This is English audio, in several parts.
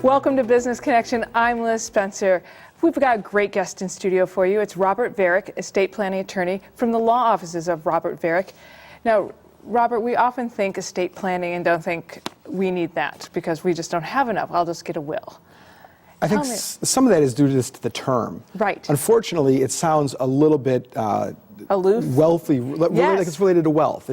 Welcome to Business Connection. I'm Liz Spencer. We've got a great guest in studio for you. It's Robert Varak, estate planning attorney from the law offices of Robert Varak. Now, Robert, we often think estate planning and don't think we need that because we just don't have enough. I'll just get a will. I think some of that is due to just the term. Right. Unfortunately, it sounds a little bit aloof, wealthy, yes. like it's related to wealth.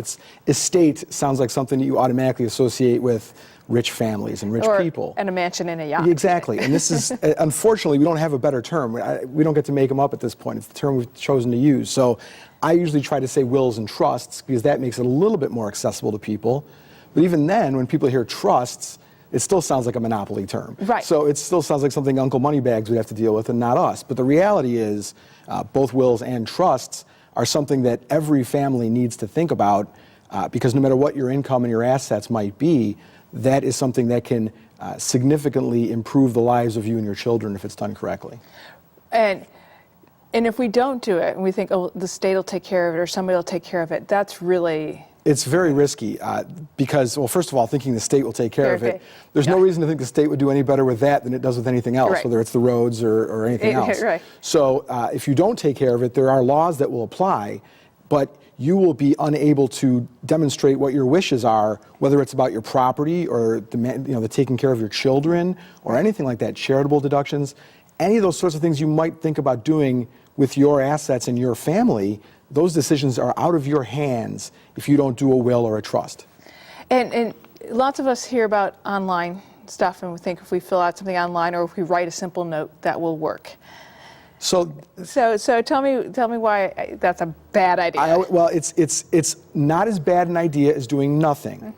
Estate sounds like something that you automatically associate with rich families and rich people. And a mansion and a yacht. Exactly. And this is, unfortunately, we don't have a better term. We don't get to make them up at this point. It's the term we've chosen to use. So I usually try to say wills and trusts because that makes it a little bit more accessible to people. But even then, when people hear trusts, it still sounds like a monopoly term. Right. So it still sounds like something Uncle Moneybags would have to deal with and not us. But the reality is both wills and trusts are something that every family needs to think about because no matter what your income and your assets might be, that is something that can significantly improve the lives of you and your children if it's done correctly. And if we don't do it and we think, oh, the state will take care of it or somebody will take care of it, that's really... It's very risky because, well, first of all, thinking the state will take care of it, there's no reason to think the state would do any better with that than it does with anything else, whether it's the roads or anything else. Right. So if you don't take care of it, there are laws that will apply, but you will be unable to demonstrate what your wishes are, whether it's about your property or the taking care of your children or anything like that, charitable deductions, any of those sorts of things you might think about doing with your assets and your family. Those decisions are out of your hands if you don't do a will or a trust. And lots of us hear about online stuff and we think if we fill out something online or if we write a simple note, that will work. So tell me why that's a bad idea. Well, it's not as bad an idea as doing nothing,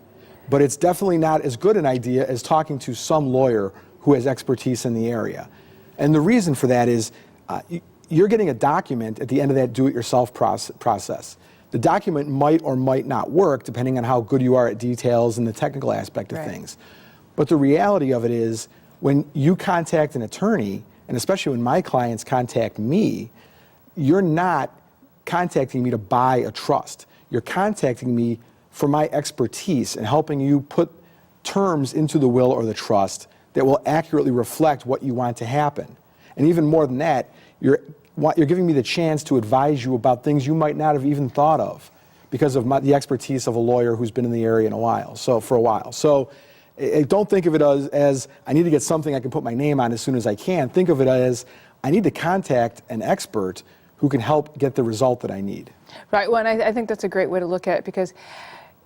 but it's definitely not as good an idea as talking to some lawyer who has expertise in the area. And the reason for that is you're getting a document at the end of that do-it-yourself process. The document might or might not work depending on how good you are at details and the technical aspect of things. But the reality of it is when you contact an attorney, and especially when my clients contact me, you're not contacting me to buy a trust. You're contacting me for my expertise in helping you put terms into the will or the trust that will accurately reflect what you want to happen. And even more than that, you're giving me the chance to advise you about things you might not have even thought of because of the expertise of a lawyer who's been in the area for a while. So don't think of it as I need to get something I can put my name on as soon as I can. Think of it as I need to contact an expert who can help get the result that I need. Right. Well, and I think that's a great way to look at it because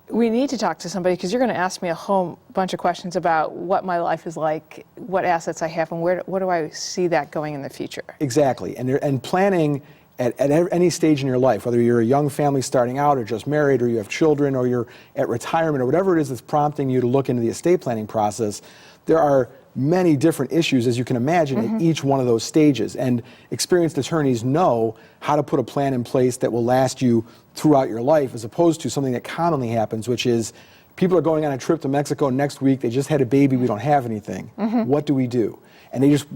we need to talk to somebody because you're going to ask me a whole bunch of questions about what my life is like, what assets I have, and what do I see that going in the future. Exactly. And planning at any stage in your life, whether you're a young family starting out or just married or you have children or you're at retirement or whatever it is that's prompting you to look into the estate planning process, there are many different issues, as you can imagine, at each one of those stages. And experienced attorneys know how to put a plan in place that will last you throughout your life, as opposed to something that commonly happens, which is people are going on a trip to Mexico next week, they just had a baby, we don't have anything. What do we do? And they just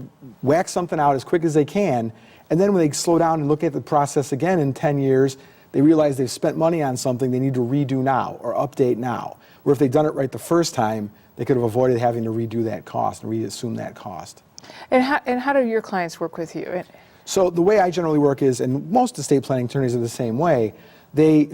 whack something out as quick as they can, and then when they slow down and look at the process again in 10 years, they realize they've spent money on something they need to redo now or update now. Where if they'd done it right the first time, they could have avoided having to redo that cost and reassume that cost. And how do your clients work with you? So the way I generally work is, and most estate planning attorneys are the same way, they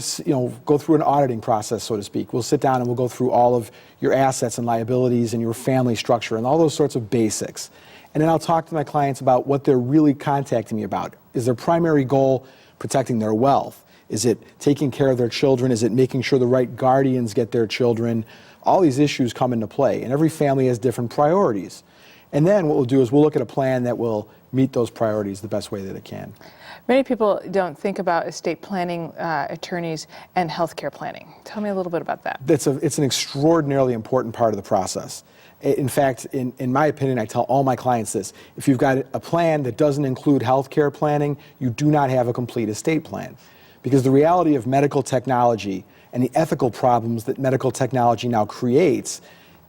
go through an auditing process, so to speak. We'll sit down and we'll go through all of your assets and liabilities and your family structure and all those sorts of basics. And then I'll talk to my clients about what they're really contacting me about. Is their primary goal protecting their wealth? Is it taking care of their children? Is it making sure the right guardians get their children? All these issues come into play, and every family has different priorities. And then what we'll do is we'll look at a plan that will meet those priorities the best way that it can. Many people don't think about estate planning attorneys and healthcare planning. Tell me a little bit about that. It's an extraordinarily important part of the process. In fact, in my opinion, I tell all my clients this. If you've got a plan that doesn't include healthcare planning, you do not have a complete estate plan. Because the reality of medical technology and the ethical problems that medical technology now creates,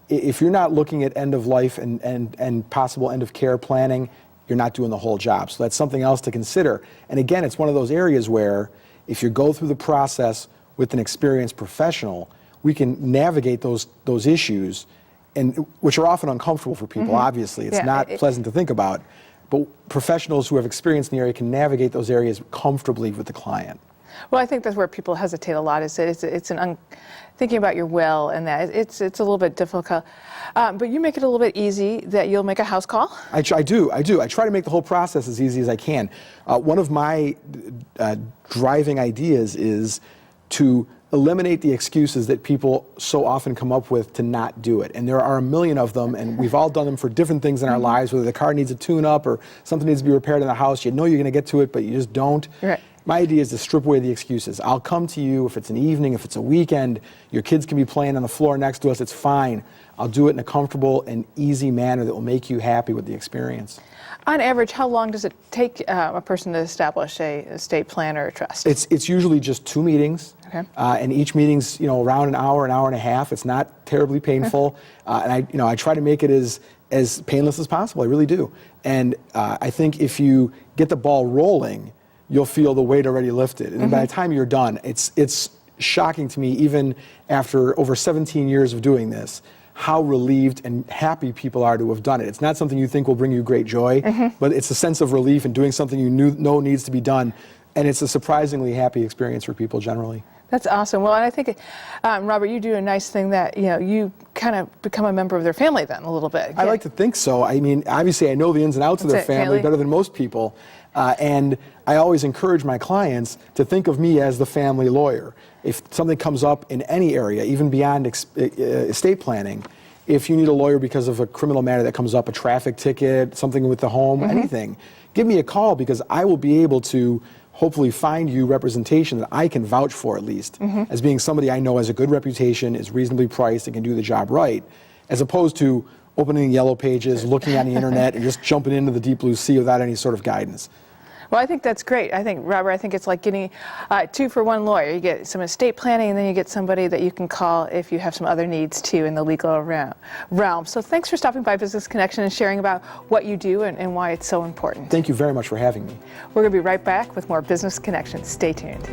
if you're not looking at end of life and possible end of care planning, you're not doing the whole job. So that's something else to consider. And again, it's one of those areas where if you go through the process with an experienced professional, we can navigate those issues and which are often uncomfortable for people, obviously. It's Yeah, not pleasant to think about. But professionals who have experience in the area can navigate those areas comfortably with the client. Well, I think that's where people hesitate a lot. Is thinking about your will, and that it's a little bit difficult. But you make it a little bit easy. That you'll make a house call. I do. I try to make the whole process as easy as I can. One of my driving ideas is to eliminate the excuses that people so often come up with to not do it. And there are a million of them, and we've all done them for different things in our lives, whether the car needs a tune-up or something needs to be repaired in the house. You know you're going to get to it, but you just don't. Right. My idea is to strip away the excuses. I'll come to you if it's an evening, if it's a weekend, your kids can be playing on the floor next to us, it's fine. I'll do it in a comfortable and easy manner that will make you happy with the experience. On average, how long does it take a person to establish a estate plan or a trust? It's usually just 2 meetings, Okay. And each meeting's around an hour and a half. It's not terribly painful, and I try to make it as painless as possible. I really do. And I think if you get the ball rolling, you'll feel the weight already lifted. And by the time you're done, it's shocking to me, even after over 17 years of doing this, how relieved and happy people are to have done it. It's not something you think will bring you great joy, but it's a sense of relief in doing something you know needs to be done. And it's a surprisingly happy experience for people generally. That's awesome. Well, and I think, Robert, you do a nice thing that you kind of become a member of their family then a little bit. I like to think so. I mean, obviously I know the ins and outs of their family better than most people. And I always encourage my clients to think of me as the family lawyer. If something comes up in any area, even beyond estate planning, if you need a lawyer because of a criminal matter that comes up, a traffic ticket, something with the home, anything, give me a call, because I will be able to hopefully find you representation that I can vouch for, at least, as being somebody I know has a good reputation, is reasonably priced, and can do the job right, as opposed to opening Yellow Pages, looking on the internet, and just jumping into the deep blue sea without any sort of guidance. Well, I think that's great. Robert, I think it's like getting 2 for 1 lawyer. You get some estate planning, and then you get somebody that you can call if you have some other needs, too, in the legal realm. So thanks for stopping by Business Connection and sharing about what you do and why it's so important. Thank you very much for having me. We're going to be right back with more Business Connection. Stay tuned.